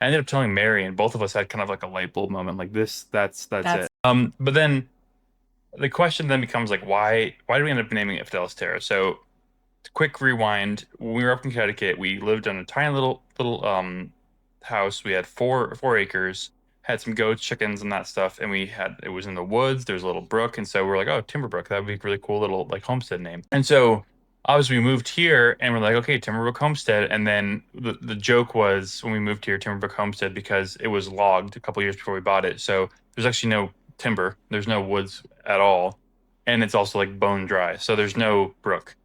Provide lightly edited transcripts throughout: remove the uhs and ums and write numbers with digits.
I ended up telling Mary, and both of us had kind of like a light bulb moment, like this, that's That's it. But then the question then becomes like, why do we end up naming it Fidelis Terra? So, quick rewind: when we were up in Connecticut, we lived on a tiny little house. We had four acres, had some goats, chickens, and that stuff, and it was in the woods. There's a little brook, and so we are like, oh, Timberbrook, that would be a really cool little like homestead name. And so obviously we moved here, and we're like, okay, Timberbrook Homestead. And then the joke was when we moved here, Timberbrook Homestead, because it was logged a couple years before we bought it. So there's actually no timber, there's no woods at all, and it's also like bone dry, so there's no brook.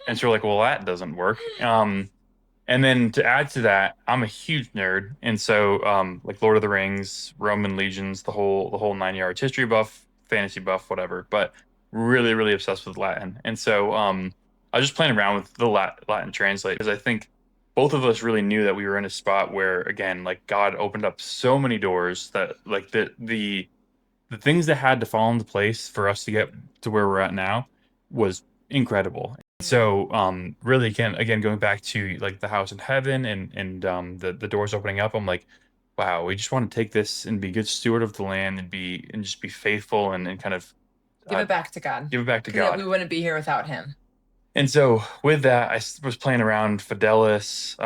And so we're like, well, that doesn't work. And then to add to that, I'm a huge nerd, and so like Lord of the Rings, Roman legions, the whole 9 yards, history buff, fantasy buff, whatever. But really obsessed with Latin, and so I was just playing around with the Latin translate because I think both of us really knew that we were in a spot where, again, like God opened up so many doors that like the things that had to fall into place for us to get to where we're at now was incredible. So, really, again, going back to like the house in heaven and the doors opening up, I'm like, wow, we just want to take this and be good steward of the land and just be faithful and kind of give uh, it back to God give it back to because God. we wouldn't be here without him. And so with that, was playing around Fidelis,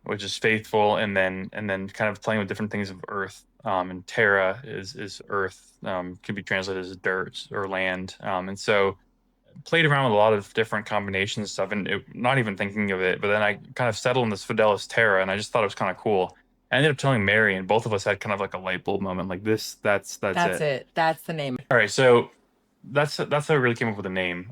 which is faithful, and then kind of playing with different things of earth. And Terra is earth, can be translated as dirt or land. And so played around with a lot of different combinations and stuff, and not even thinking of it. But then I kind of settled on this Fidelis Terra, and I just thought it was kind of cool. I ended up telling Mary, and both of us had kind of like a light bulb moment, like this, that's That's it. it. That's the name. All right, so that's how I really came up with the name.